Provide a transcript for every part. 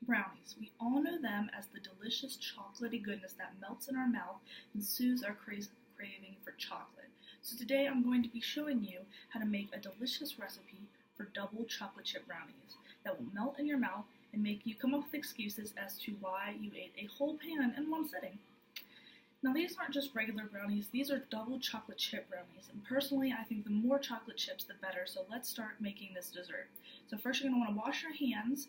brownies. We all know them as the delicious chocolatey goodness that melts in our mouth and soothes our craving for chocolate. So today I'm going to be showing you how to make a delicious recipe for double chocolate chip brownies that will melt in your mouth and make you come up with excuses as to why you ate a whole pan in one sitting. Now these aren't just regular brownies, these are double chocolate chip brownies, and personally I think the more chocolate chips the better, so let's start making this dessert. So first you're going to want to wash your hands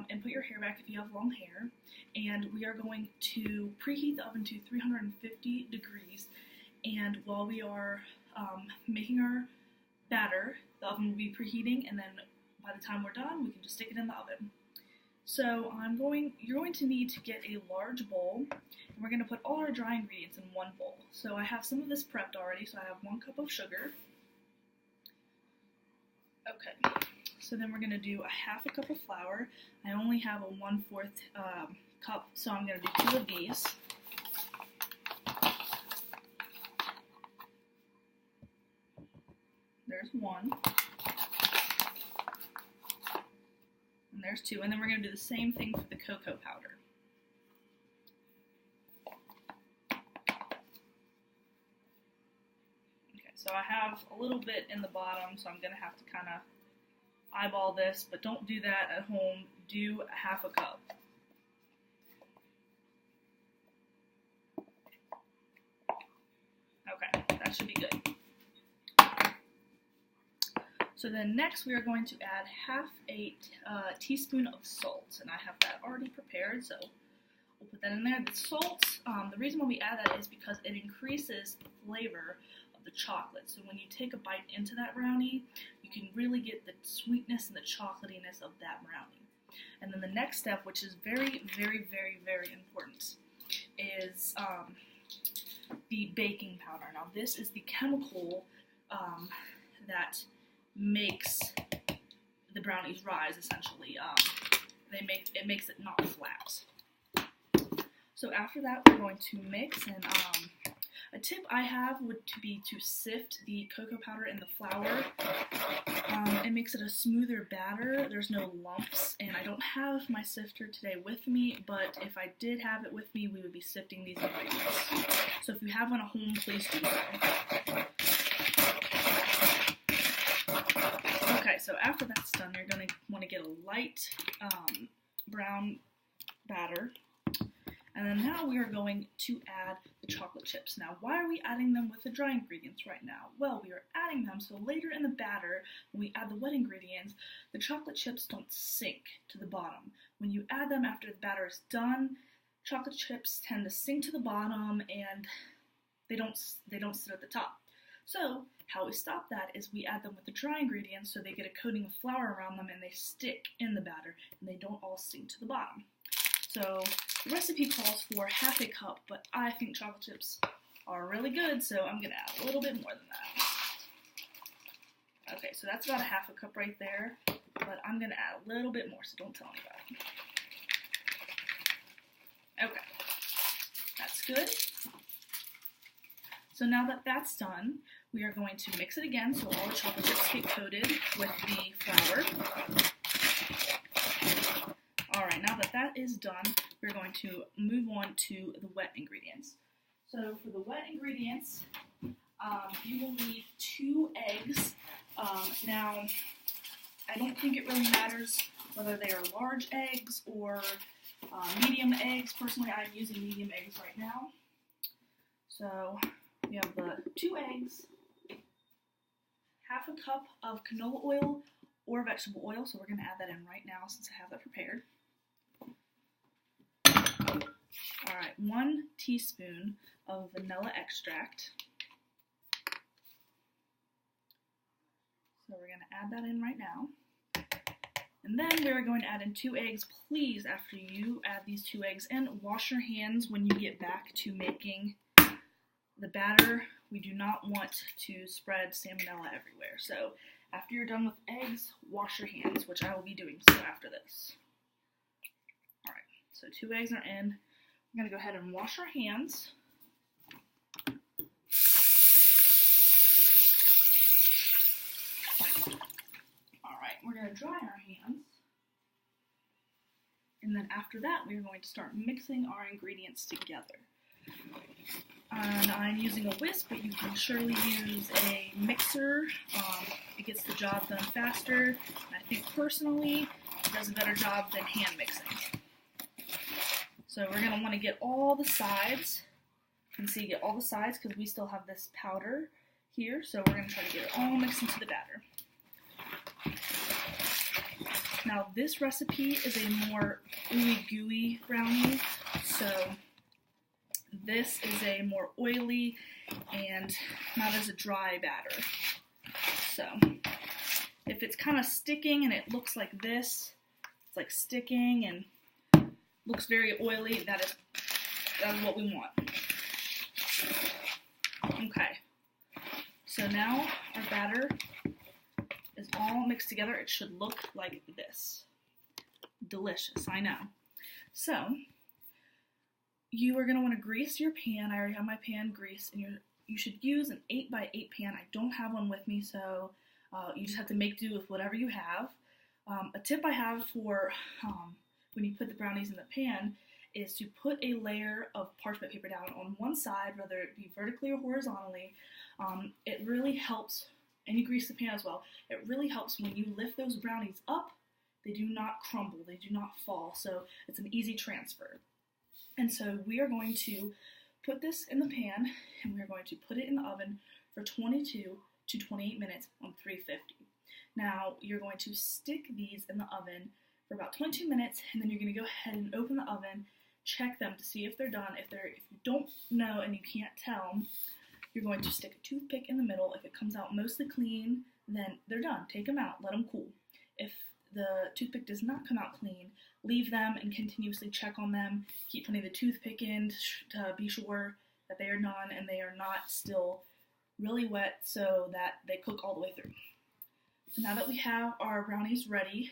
and put your hair back if you have long hair, and we are going to preheat the oven to 350 degrees, and while we are making our batter, the oven will be preheating, and then by the time we're done we can just stick it in the oven. So you're going to need to get a large bowl, and we're going to put all our dry ingredients in one bowl. So I have some of this prepped already, so I have 1 cup of sugar. Okay, so then we're going to do a half a cup of flour. I only have a 1/4 cup, so I'm going to do 2 of these. There's 1. And there's 2, and then we're going to do the same thing for the cocoa powder. Okay, so I have a little bit in the bottom, so I'm going to have to kind of eyeball this, but don't do that at home. Do a half a cup. Okay, that should be good. So then next we are going to add half a teaspoon of salt, and I have that already prepared, so we'll put that in there. The salt, the reason why we add that is because it increases the flavor of the chocolate. So when you take a bite into that brownie, you can really get the sweetness and the chocolatiness of that brownie. And then the next step, which is very, very, very, very important, is the baking powder. Now this is the chemical that makes the brownies rise, essentially. It makes it not flat. So after that, we're going to mix, and a tip I have would be to sift the cocoa powder in the flour. It makes it a smoother batter. There's no lumps, and I don't have my sifter today with me, but if I did have it with me, we would be sifting these ingredients. So if you have one at home, please do so. Okay, so after that's done, you're going to want to get a light brown batter. And then now we are going to add the chocolate chips. Now, why are we adding them with the dry ingredients right now? Well, we are adding them so later in the batter, when we add the wet ingredients, the chocolate chips don't sink to the bottom. When you add them after the batter is done, chocolate chips tend to sink to the bottom and they don't sit at the top. So how we stop that is we add them with the dry ingredients so they get a coating of flour around them and they stick in the batter and they don't all sink to the bottom. So the recipe calls for half a cup, but I think chocolate chips are really good, so I'm going to add a little bit more than that. Okay, so that's about a half a cup right there, but I'm going to add a little bit more, so don't tell anybody. Okay, that's good. So now that that's done, we are going to mix it again so all the chocolate chips get coated with the flour. Alright, now that that is done, we're going to move on to the wet ingredients. So for the wet ingredients, you will need 2 eggs. Now, I don't think it really matters whether they are large eggs or medium eggs. Personally, I'm using medium eggs right now. So we have the 2 eggs, half a cup of canola oil or vegetable oil, so we're going to add that in right now since I have that prepared. Alright, 1 teaspoon of vanilla extract. So we're going to add that in right now. And then we're going to add in 2 eggs. Please, after you add these 2 eggs in, wash your hands when you get back to making the batter. We do not want to spread salmonella everywhere. So after you're done with eggs, wash your hands, which I will be doing so after this. Alright, so 2 eggs are in. I'm going to go ahead and wash our hands. Alright, we're going to dry our hands. And then after that, we are going to start mixing our ingredients together. And I'm using a whisk, but you can surely use a mixer. It gets the job done faster. And I think personally, it does a better job than hand mixing. So we're going to want to get all the sides. You can see, get all the sides because we still have this powder here. So we're going to try to get it all mixed into the batter. Now this recipe is a more ooey gooey brownie. So this is a more oily and not as a dry batter. So if it's kind of sticking and it looks like this, it's like sticking and looks very oily, that is what we want. Okay, so now our batter is all mixed together. It should look like this. Delicious, I know. So you are going to want to grease your pan. I already have my pan greased, and you should use an 8x8 pan. I don't have one with me, so you just have to make do with whatever you have. A tip I have for when you put the brownies in the pan is to put a layer of parchment paper down on one side, whether it be vertically or horizontally. It really helps, and you grease the pan as well. It really helps when you lift those brownies up, they do not crumble, they do not fall, so it's an easy transfer. And so we are going to put this in the pan, and we are going to put it in the oven for 22 to 28 minutes on 350. Now, you're going to stick these in the oven for about 22 minutes, and then you're going to go ahead and open the oven, check them to see if they're done. If you don't know and you can't tell, you're going to stick a toothpick in the middle. If it comes out mostly clean, then they're done. Take them out, let them cool. If the toothpick does not come out clean, leave them and continuously check on them. Keep putting the toothpick in to be sure that they are done and they are not still really wet so that they cook all the way through. So now that we have our brownies ready,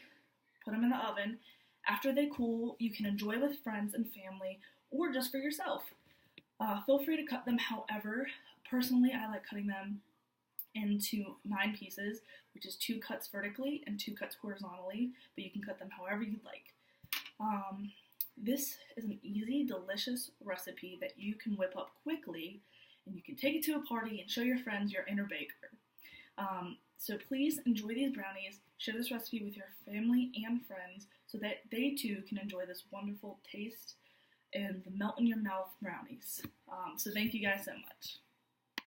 put them in the oven. After they cool, you can enjoy with friends and family or just for yourself. Feel free to cut them however. Personally, I like cutting them into 9 pieces, which is 2 cuts vertically and 2 cuts horizontally, but you can cut them however you'd like. This is an easy, delicious recipe that you can whip up quickly, and you can take it to a party and show your friends your inner baker. So please enjoy these brownies, share this recipe with your family and friends so that they too can enjoy this wonderful taste and the melt in your mouth brownies. So thank you guys so much.